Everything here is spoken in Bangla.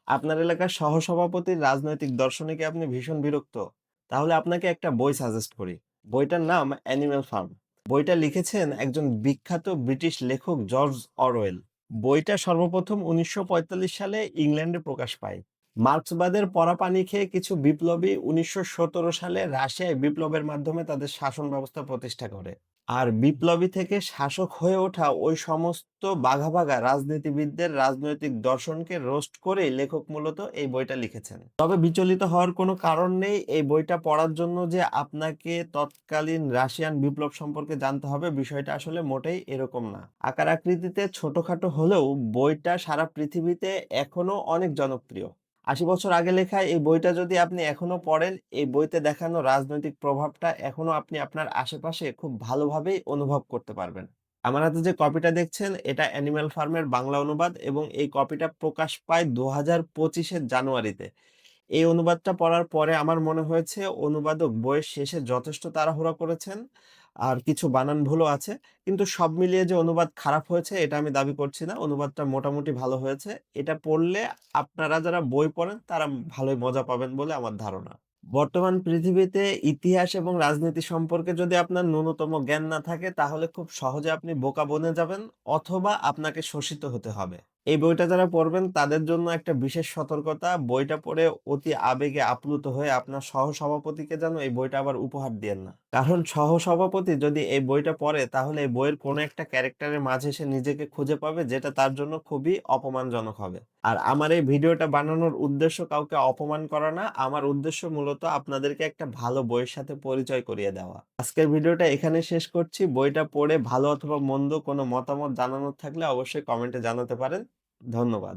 আপনার এলাকার সহসভাপতির রাজনৈতিক দর্শনে কি আপনি ভীষণ বিরক্ত? তাহলে আপনাকে একটা বই সাজেস্ট করি। বইটার নাম অ্যানিম্যাল ফার্ম। বইটা লিখেছেন একজন বিখ্যাত ব্রিটিশ লেখক জর্জ অরওয়েল। বইটা সর্বপ্রথম ১৯৪৫ সালে ইংল্যান্ডে প্রকাশ পায়। মার্ক্সবাদের পড়া পানি খেয়ে কিছু বিপ্লবী ১৯১৭ সালে রাশিয়ায় বিপ্লবের মাধ্যমে তাদের শাসন ব্যবস্থা প্রতিষ্ঠা করে। আর বিপ্লবী থেকে শাসক হয়ে ওঠা ওই সমস্ত বাঘা বাঘা রাজনীতিবিদদের রাজনৈতিক দর্শনকে রোস্ট করেই লেখক মূলত এই বইটা লিখেছেন। তবে বিচলিত হওয়ার কোনো কারণ নেই। এই বইটা পড়ার জন্য যে আপনাকে তৎকালীন রাশিয়ান বিপ্লব সম্পর্কে জানতে হবে, বিষয়টা আসলে মোটেই এরকম না। আকার আকৃতিতে ছোটখাটো হলেও বইটা সারা পৃথিবীতে এখনো অনেক জনপ্রিয়। ৮০ বছর আগে লেখা এই বইটা যদি আপনি এখনো পড়েন, এই বইতে দেখানো রাজনৈতিক প্রভাবটা এখনো আপনি আপনার আশেপাশে খুব ভালোভাবেই অনুভব করতে পারবেন। আমার হাতে যে কপিটা দেখছেন এটা অ্যানিম্যাল ফার্মের বাংলা অনুবাদ এবং এই কপিটা প্রকাশ পায় ২০২৫ জানুয়ারিতে। এই অনুবাদটা পড়ার পরে আমার মনে হয়েছে অনুবাদক বইয়ের শেষে যথেষ্ট তাড়াহুড়া করেছেন। আর কিছু বানান ভুলও আছে। কিন্তু সব মিলিয়ে যে অনুবাদ খারাপ হয়েছে এটা আমি দাবি করছি না। অনুবাদটা মোটামুটি ভালো হয়েছে। এটা পড়লে আপনারা যারা বই পড়েন তারা ভালোই মজা পাবেন বলে আমার ধারণা। বর্তমান পৃথিবীতে ইতিহাস এবং রাজনীতি সম্পর্কে যদি আপনার ন্যূনতম জ্ঞান না থাকে তাহলে খুব সহজে আপনি বোকা বনে যাবেন অথবা আপনাকে শোষিত হতে হবে। এই বইটা যারা পড়বেন তাদের জন্য একটা বিশেষ সতর্কতা, বইটা পড়ে অতি আবেগে আপ্লুত হয়ে আপনার সহসভাপতিকে যেন এই বইটা আবার উপহার দিয়েন না। কারণ সহসভাপতি যদি এই বইটা পড়ে তাহলে এই বইয়ের কোনো একটা ক্যারেক্টারের মাঝে সে নিজেকে খুঁজে পাবে যেটা তার জন্য খুবই অপমানজনক হবে। আর আমার এই ভিডিওটা বানানোর উদ্দেশ্য কাউকে অপমান করা না, আমার উদ্দেশ্য মূলত আপনাদেরকে একটা ভালো বইয়ের সাথে পরিচয় করিয়ে দেওয়া। আজকের ভিডিওটা এখানে শেষ করছি। বইটা পড়ে ভালো অথবা মন্দ কোনো মতামত জানানোর থাকলে অবশ্যই কমেন্টে জানাতে পারেন। ধন্যবাদ।